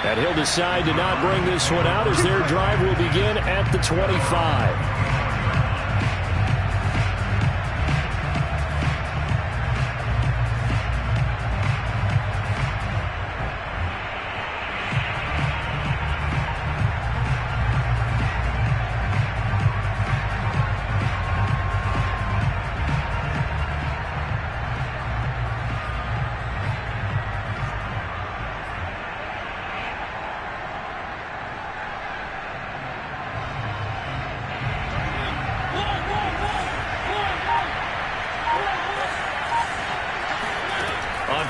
And he'll decide to not bring this one out as their drive will begin at the 25.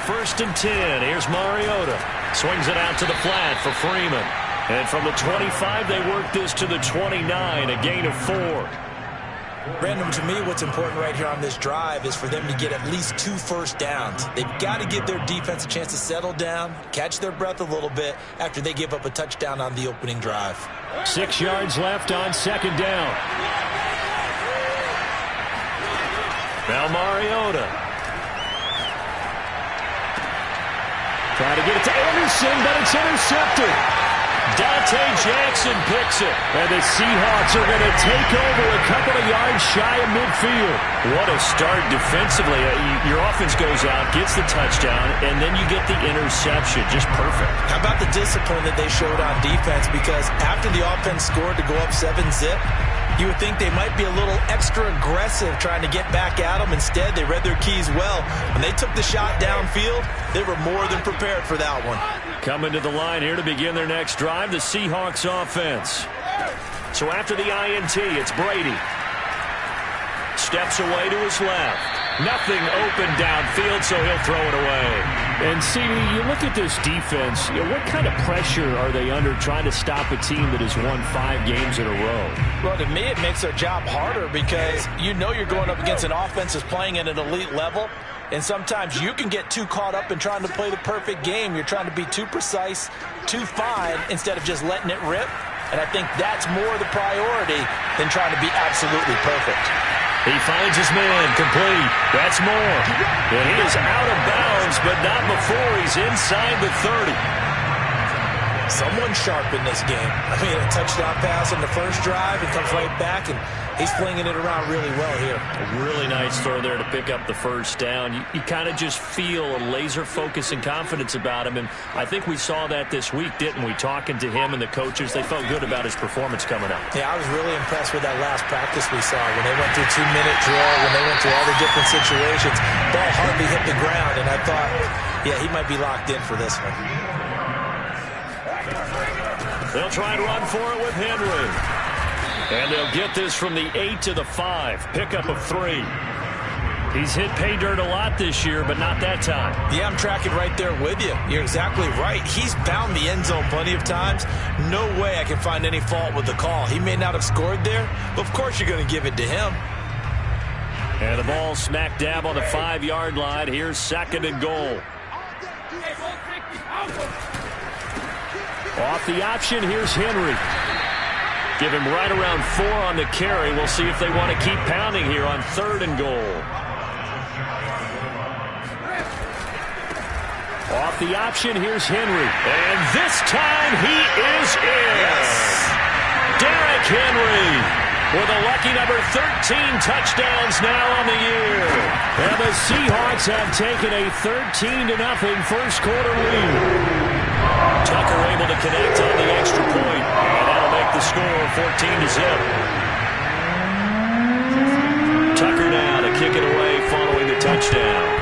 First and 10. Here's Mariota. Swings it out to the flat for Freeman. And from the 25, they work this to the 29, a gain of 4. Brandon, to me, what's important right here on this drive is for them to get at least 2 first downs. They've got to give their defense a chance to settle down, catch their breath a little bit after they give up a touchdown on the opening drive. 6 yards left on second down. Now Mariota. Trying to get it to Anderson, but it's intercepted. Dante Jackson picks it. And the Seahawks are going to take over a couple of yards shy of midfield. What a start defensively. Your offense goes out, gets the touchdown, and then you get the interception. Just perfect. How about the discipline that they showed on defense? Because after the offense scored to go up 7-zip, you would think they might be a little extra aggressive trying to get back at them. Instead, they read their keys well. When they took the shot downfield, they were more than prepared for that one. Coming to the line here to begin their next drive, the Seahawks offense. So after the INT, it's Brady. Steps away to his left. Nothing open downfield, so he'll throw it away. And, CD, you look at this defense, what kind of pressure are they under trying to stop a team that has won 5 games in a row? Well, to me, it makes their job harder because you know you're going up against an offense that's playing at an elite level, and sometimes you can get too caught up in trying to play the perfect game. You're trying to be too precise, too fine, instead of just letting it rip. And I think that's more the priority than trying to be absolutely perfect. He finds his man, complete. That's more. And he is out of bounds, but not before he's inside the 30. Someone sharp in this game. I mean, a touchdown pass on the first drive and comes right back, and he's flinging it around really well here. A really nice throw there to pick up the first down. You kind of just feel a laser focus and confidence about him, and I think we saw that this week, didn't we? Talking to him and the coaches, they felt good about his performance coming up. Yeah, I was really impressed with that last practice we saw when they went through 2-minute drill, when they went through all the different situations. Ball hardly hit the ground, and I thought, yeah, he might be locked in for this one. They'll try and run for it with Henry. And they'll get this from the 8 to the 5. Pickup of 3. He's hit pay dirt a lot this year, but not that time. Yeah, I'm tracking right there with you. You're exactly right. He's found the end zone plenty of times. No way I can find any fault with the call. He may not have scored there, but of course you're going to give it to him. And the ball smack dab on the 5-yard line. Here's second and goal. Off the option, here's Henry. Give him right around 4 on the carry. We'll see if they want to keep pounding here on 3rd and goal. Off the option, here's Henry. And this time he is in. Yes. Derrick Henry with a lucky number 13 touchdowns now on the year. And the Seahawks have taken a 13-0 first quarter lead. Tucker able to connect on the extra point, and that'll make the score 14-0. Tucker now to kick it away following the touchdown.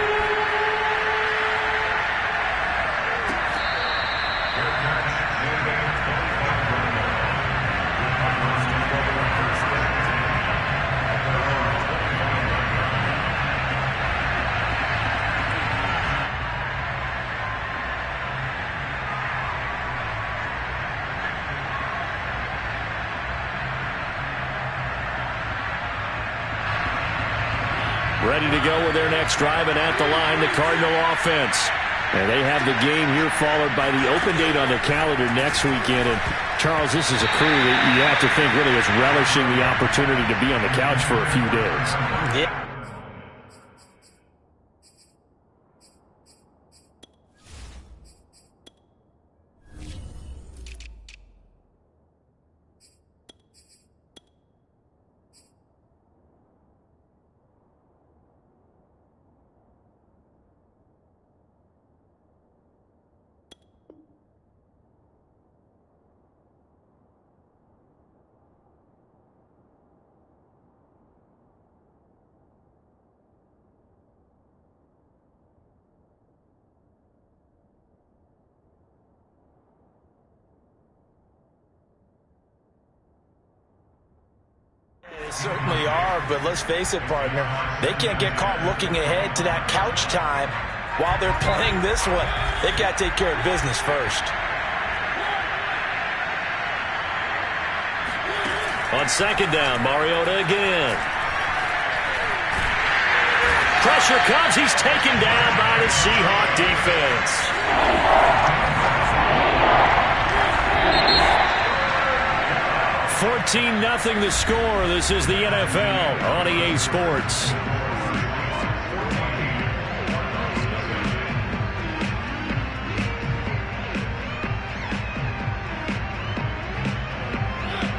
Ready to go with their next drive, and at the line, the Cardinal offense. And they have the game here followed by the open date on the calendar next weekend. And, Charles, this is a crew that you have to think really is relishing the opportunity to be on the couch for a few days. Yeah. They certainly are, but let's face it, partner. They can't get caught looking ahead to that couch time while they're playing this one. They got to take care of business first. On second down, Mariota again. Pressure comes. He's taken down by the Seahawk defense. 14-0 the score. This is the NFL on EA Sports.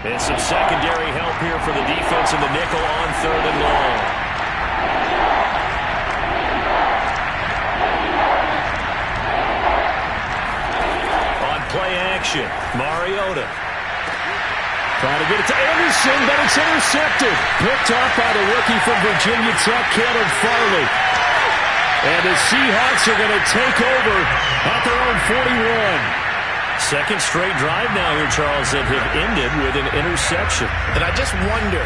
And some secondary help here for the defense in the nickel on third and long. On play action, Mariota. Trying to get it to Anderson, but it's intercepted. Picked off by the rookie from Virginia Tech, Caleb Farley. And the Seahawks are going to take over at their own 41. Second straight drive now here, Charles, that have ended with an interception. And I just wonder,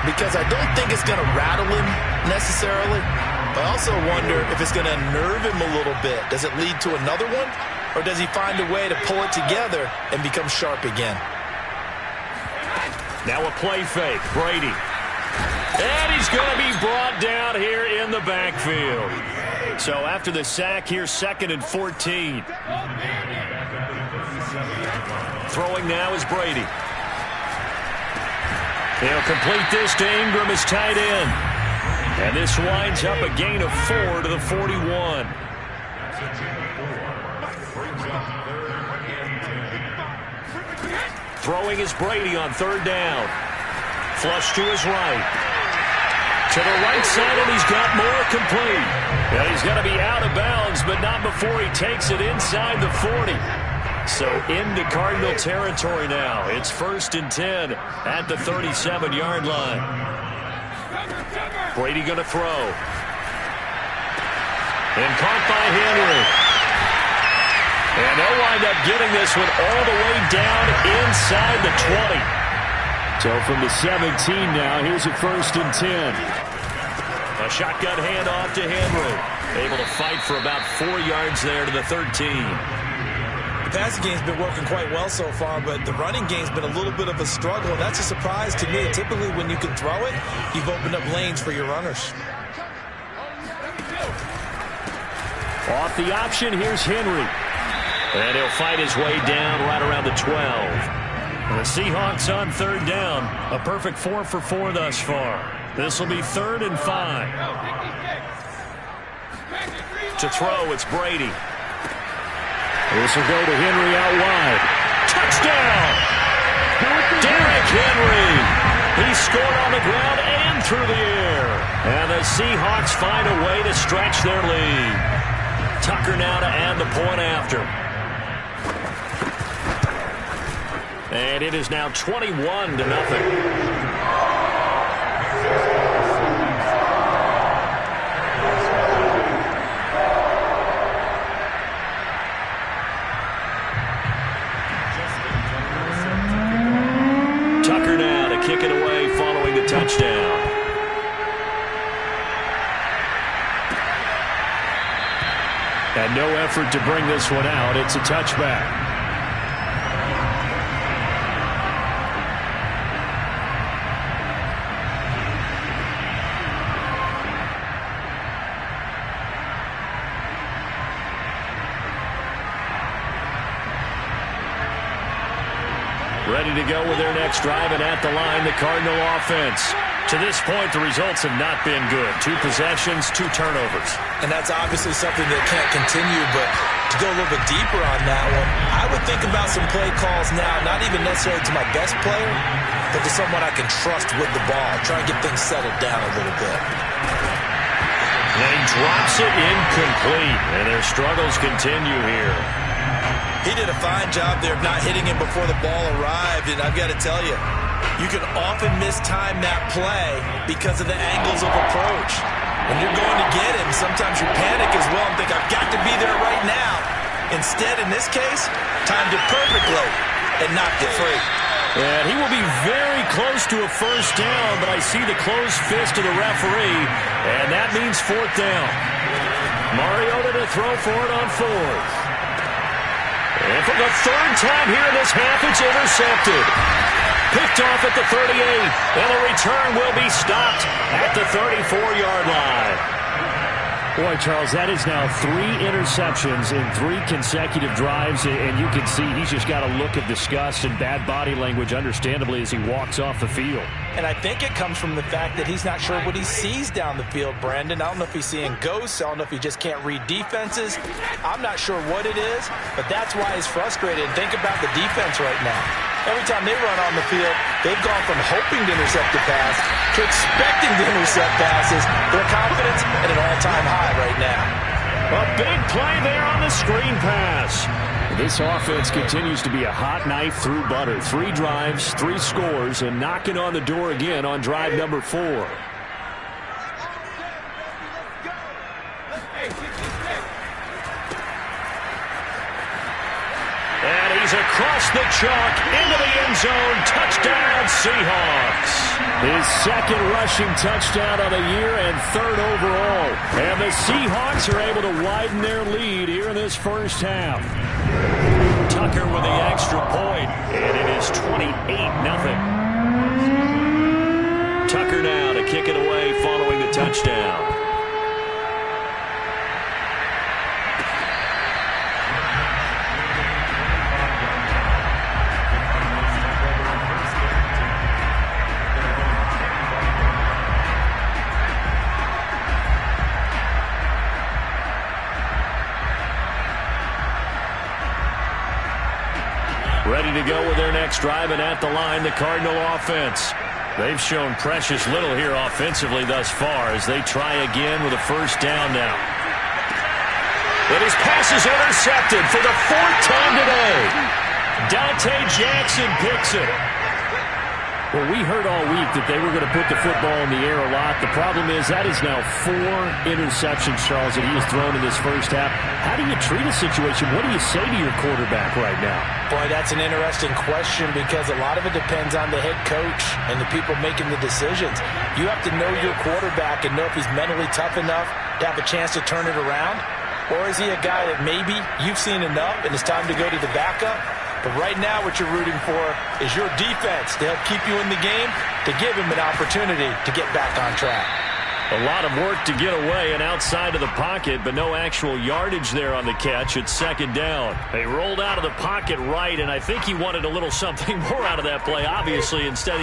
because I don't think it's going to rattle him necessarily, but I also wonder if it's going to nerve him a little bit. Does it lead to another one? Or does he find a way to pull it together and become sharp again? Now a play fake, Brady. And he's going to be brought down here in the backfield. So after the sack here, 2nd and 14. Throwing now is Brady. He'll complete this to Ingram as tight end. And this winds up a gain of 4 to the 41. Throwing is Brady on third down. Flush to his right. To the right side, and he's got more complete. And he's going to be out of bounds, but not before he takes it inside the 40. So into Cardinal territory now. It's 1st and 10 at the 37-yard line. Brady going to throw. And caught by Henry. And they'll wind up getting this one all the way down inside the 20. So from the 17 now, here's a 1st and 10. A shotgun handoff to Henry. Able to fight for about 4 yards there to the 13. The passing game's been working quite well so far, but the running game's been a little bit of a struggle. That's a surprise to me. Typically, when you can throw it, you've opened up lanes for your runners. Off the option, here's Henry. And he'll fight his way down right around the 12. And the Seahawks on third down. A perfect 4 for 4 thus far. This will be 3rd and 5. To throw, it's Brady. This will go to Henry out wide. Touchdown! Derrick Henry. He scored on the ground and through the air. And the Seahawks find a way to stretch their lead. Tucker now to add the point after. And it is now 21-0. Tucker now to kick it away following the touchdown. And no effort to bring this one out. It's a touchback. Ready to go with their next drive, and at the line, the Cardinal offense. To this point, the results have not been good. 2 possessions, 2 turnovers. And that's obviously something that can't continue, but to go a little bit deeper on that one, I would think about some play calls now, not even necessarily to my best player, but to someone I can trust with the ball. Try and get things settled down a little bit. And he drops it incomplete, and their struggles continue here. He did a fine job there of not hitting him before the ball arrived, and I've got to tell you, you can often mistime that play because of the angles of approach. When you're going to get him, sometimes you panic as well and think, I've got to be there right now. Instead, in this case, timed it perfectly and knocked it free. And he will be very close to a first down, but I see the closed fist of the referee, and that means fourth down. Mariota to throw for it on fourth. And for the third time here in this half, it's intercepted. Picked off at the 38, and the return will be stopped at the 34-yard line. Boy, Charles, that is now 3 interceptions in 3 consecutive drives, and you can see he's just got a look of disgust and bad body language, understandably, as he walks off the field. And I think it comes from the fact that he's not sure what he sees down the field, Brandon. I don't know if he's seeing ghosts. I don't know if he just can't read defenses. I'm not sure what it is, but that's why he's frustrated. And think about the defense right now. Every time they run on the field, they've gone from hoping to intercept a pass to expecting to intercept passes. Their confidence at an all-time high right now. A big play there on the screen pass. This offense continues to be a hot knife through butter. 3 drives, 3 scores, and knocking on the door again on drive number 4. And he's across the chalk into the end zone. Touchdown, Seahawks. His second rushing touchdown of the year and 3rd overall. And the Seahawks are able to widen their lead here in this first half. Tucker with the extra point, and it is 28-0. Tucker now to kick it away following the touchdown. Ready to go with their next drive, and at the line, the Cardinal offense. They've shown precious little here offensively thus far as they try again with a first down now. And his pass is intercepted for the 4th time today. Dante Jackson picks it. Well, we heard all week that they were going to put the football in the air a lot. The problem is that is now 4 interceptions, Charles, that he has thrown in this first half. How do you treat a situation? What do you say to your quarterback right now? Boy, that's an interesting question because a lot of it depends on the head coach and the people making the decisions. You have to know your quarterback and know if he's mentally tough enough to have a chance to turn it around. Or is he a guy that maybe you've seen enough and it's time to go to the backup? But right now what you're rooting for is your defense to help keep you in the game, to give him an opportunity to get back on track. A lot of work to get away and outside of the pocket, but no actual yardage there on the catch. It's 2nd down. They rolled out of the pocket right, and I think he wanted a little something more out of that play, obviously. Instead,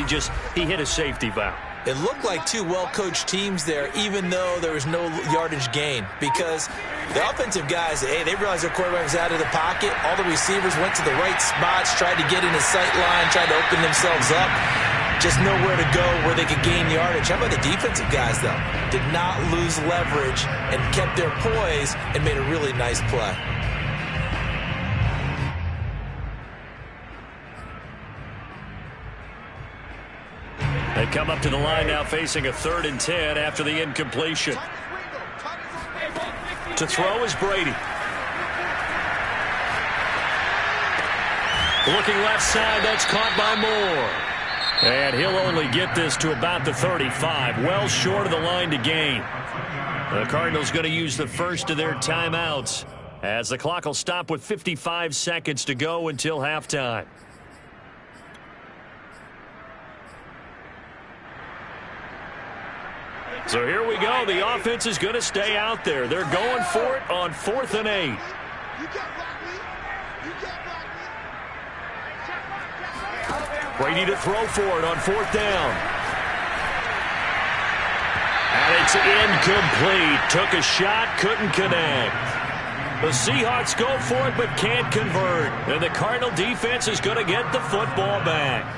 he hit a safety valve. It looked like 2 well-coached teams there, even though there was no yardage gain, because the offensive guys, hey, they realized their quarterback was out of the pocket. All the receivers went to the right spots, tried to get in his sight line, tried to open themselves up. Just nowhere to go where they could gain yardage. How about the defensive guys, though? Did not lose leverage and kept their poise and made a really nice play. They come up to the line now facing a 3rd and 10 after the incompletion. To throw is Brady. Looking left side, that's caught by Moore. And he'll only get this to about the 35, well short of the line to gain. The Cardinals going to use the first of their timeouts as the clock will stop with 55 seconds to go until halftime. So here we go. The offense is going to stay out there. They're going for it on 4th and 8. Brady to throw for it on 4th down. And it's incomplete. Took a shot, couldn't connect. The Seahawks go for it but can't convert. And the Cardinal defense is going to get the football back.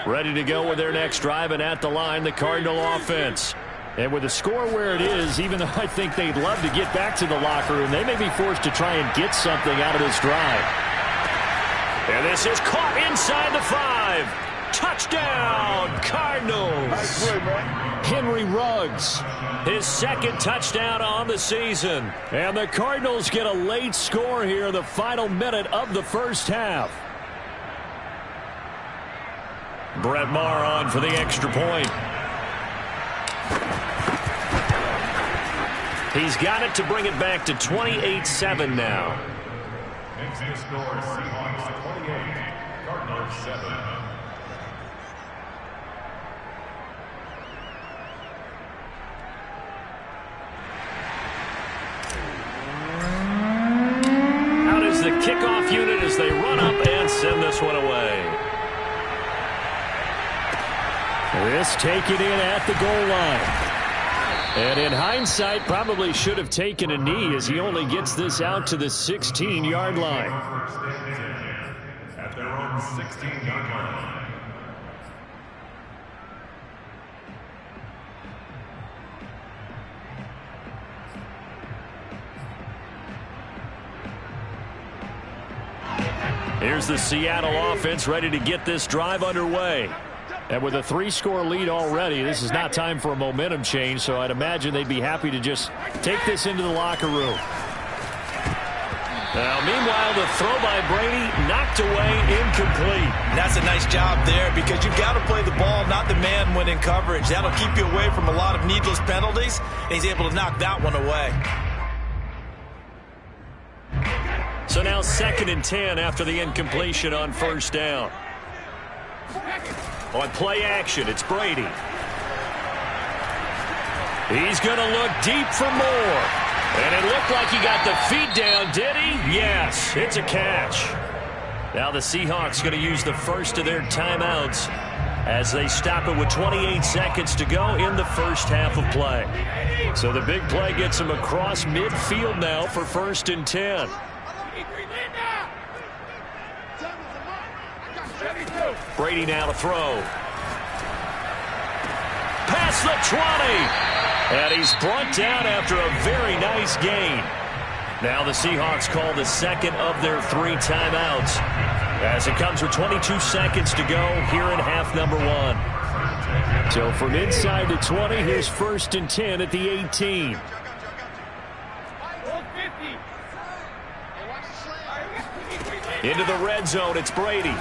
Ready to go with their next drive, and at the line, the Cardinal offense. And with the score where it is, even though I think they'd love to get back to the locker room, they may be forced to try and get something out of this drive. And this is caught inside the 5. Touchdown, Cardinals. Nice play, man. Henry Ruggs, his second touchdown on the season. And the Cardinals get a late score here in the final minute of the first half. Brett Maher on for the extra point. He's got it to bring it back to 28-7 now. Next to score, Seahawks 28, Cardinals 7. Out is the kickoff unit as they run up and send this one away. This taken in at the goal line. And in hindsight, probably should have taken a knee as he only gets this out to the 16-yard line. At their own 16-yard line. Here's the Seattle offense ready to get this drive underway. And with a 3-score lead already, this is not time for a momentum change, so I'd imagine they'd be happy to just take this into the locker room. Now, meanwhile, the throw by Brady knocked away, incomplete. And that's a nice job there because you've got to play the ball, not the man when in coverage. That'll keep you away from a lot of needless penalties, and he's able to knock that one away. So now 2nd and 10 after the incompletion on first down. On play action, it's Brady. He's going to look deep for more. And it looked like he got the feet down, did he? Yes, it's a catch. Now the Seahawks going to use the first of their timeouts as they stop it with 28 seconds to go in the first half of play. So the big play gets him across midfield now for 1st and 10. Brady now to throw. Past the 20. And he's brought down after a very nice gain. Now the Seahawks call the second of their 3 timeouts as it comes with 22 seconds to go here in half number 1. So from inside the 20, here's 1st and 10 at the 18. Into the red zone, it's Brady.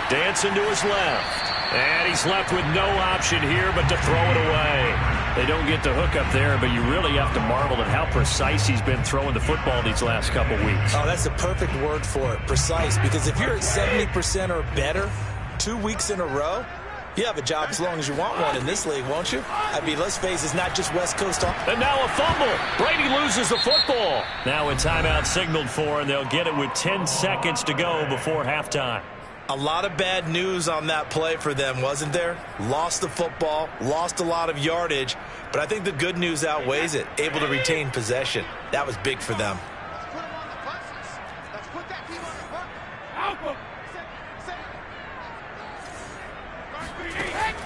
Dancing to his left. And he's left with no option here but to throw it away. They don't get the hook up there, but you really have to marvel at how precise he's been throwing the football these last couple weeks. Oh, that's the perfect word for it, precise. Because if you're at 70% or better 2 weeks in a row, you have a job as long as you want one in this league, won't you? I mean, let's face it, it's not just West Coast. And now a fumble. Brady loses the football. Now a timeout signaled for, and they'll get it with 10 seconds to go before halftime. A lot of bad news on that play for them, wasn't there? Lost the football, lost a lot of yardage, but I think the good news outweighs it. Able to retain possession. That was big for them.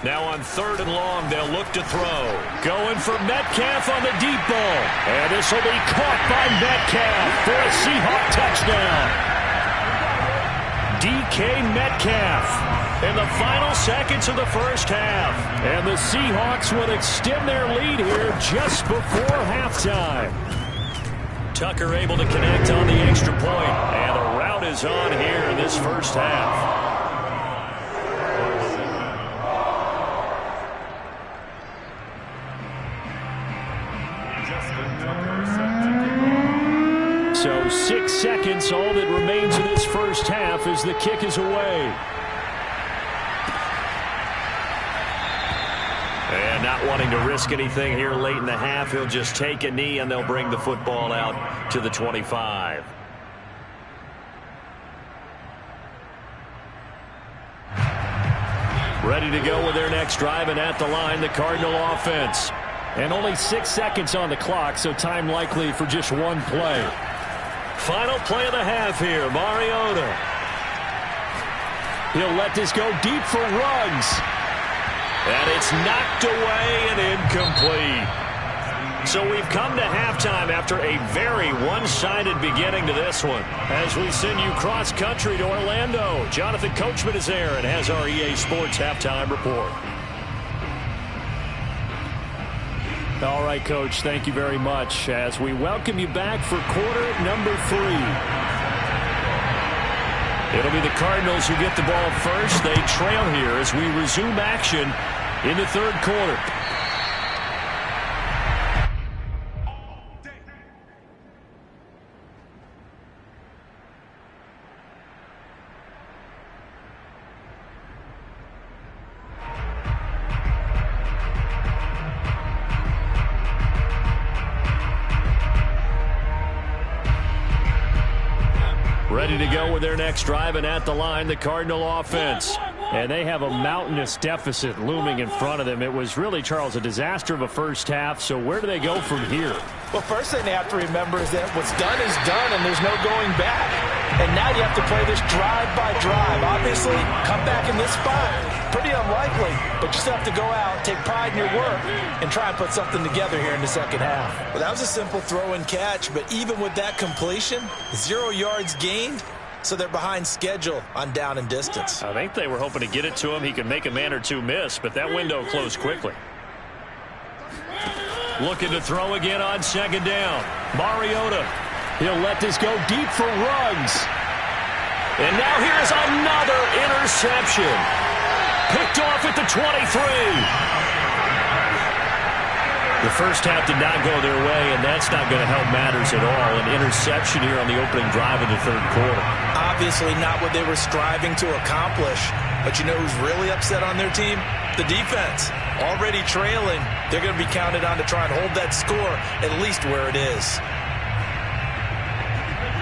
Now on 3rd and long, they'll look to throw. Going for Metcalf on the deep ball. And this will be caught by Metcalf for a Seahawk touchdown. DK Metcalf in the final seconds of the first half. And the Seahawks will extend their lead here just before halftime. Tucker able to connect on the extra point. And the route is on here in this first half. So 6 seconds, all that remains in this first half as the kick is away. And not wanting to risk anything here late in the half, he'll just take a knee and they'll bring the football out to the 25. Ready to go with their next drive, and at the line, the Cardinal offense. And only 6 seconds on the clock, so time likely for just one play. Final play of the half here, Mariota. He'll let this go deep for Ruggs. And it's knocked away and incomplete. So we've come to halftime after a very one-sided beginning to this one. As we send you cross-country to Orlando, Jonathan Coachman is there and has our EA Sports halftime report. All right, Coach, thank you very much as we welcome you back for quarter number 3. It'll be the Cardinals who get the ball first. They trail here as we resume action in the third quarter. Ready to go with their next drive, and at the line, the Cardinal offense. And they have a mountainous deficit looming in front of them. It was really, Charles, a disaster of a first half. So where do they go from here? Well, first thing they have to remember is that what's done is done, and there's no going back. And now you have to play this drive by drive. Obviously, come back in this spot, pretty unlikely. But you still have to go out, take pride in your work, and try and put something together here in the second half. Well, that was a simple throw and catch, but even with that completion, 0 yards gained, so they're behind schedule on down and distance. I think they were hoping to get it to him. He could make a man or two miss, but that window closed quickly. Looking to throw again on second down. Mariota. He'll let this go deep for Ruggs. And now here's another interception. Picked off at the 23. The first half did not go their way, and that's not going to help matters at all. An interception here on the opening drive of the third quarter. Obviously not what they were striving to accomplish. But you know who's really upset on their team? The defense. Already trailing. They're going to be counted on to try and hold that score at least where it is.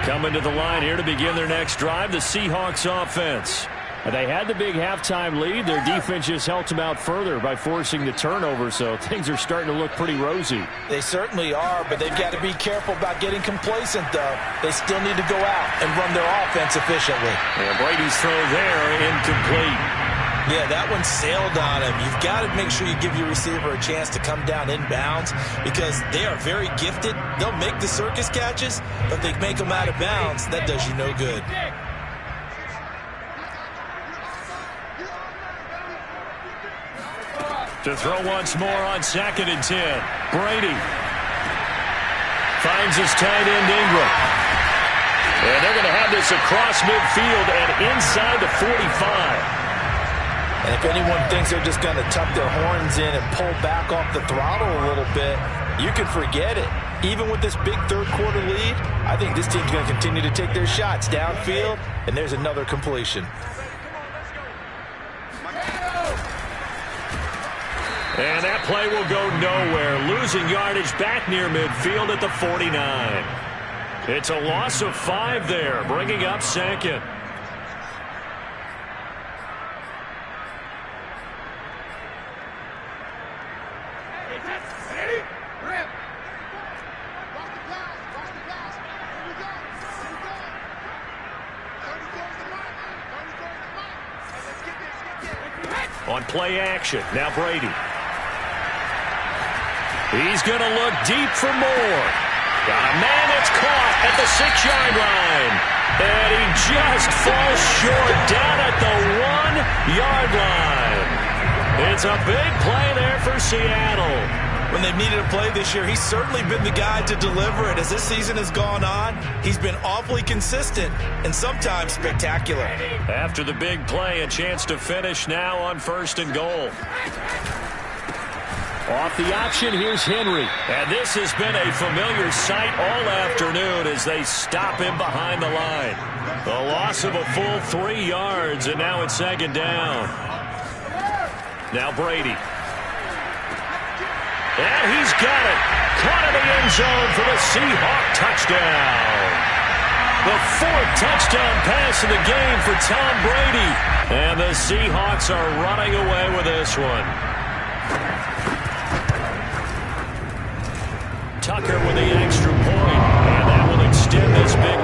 Coming to the line here to begin their next drive, the Seahawks offense. They had the big halftime lead. Their defense just helped them out further by forcing the turnover, so things are starting to look pretty rosy. They certainly are, but they've got to be careful about getting complacent, though. They still need to go out and run their offense efficiently. And Brady's throw there, incomplete. Yeah, that one sailed on him. You've got to make sure you give your receiver a chance to come down inbounds because they are very gifted. They'll make the circus catches, but if they make them out of bounds, that does you no good. To throw once more on 2nd and 10. Brady finds his tight end Ingram. And they're going to have this across midfield and inside the 45. And if anyone thinks they're just going to tuck their horns in and pull back off the throttle a little bit, you can forget it. Even with this big third quarter lead, I think this team's going to continue to take their shots downfield, and there's another completion. And that play will go nowhere. Losing yardage back near midfield at the 49. It's a loss of 5 there, bringing up 2nd. On play action, now Brady. He's going to look deep for more. Got a man that's caught at the 6-yard line. And he just falls short down at the 1-yard line. It's a big play there for Seattle. When they've needed a play this year, he's certainly been the guy to deliver it. As this season has gone on, he's been awfully consistent and sometimes spectacular. After the big play, a chance to finish now on 1st and goal. Off the option, here's Henry. And this has been a familiar sight all afternoon as they stop him behind the line. A loss of a full 3 yards, and now it's 2nd down. Now Brady. And he's got it. Caught in the end zone for the Seahawk touchdown. The 4th touchdown pass of the game for Tom Brady. And the Seahawks are running away with this one. Tucker with the extra point, and that will extend this big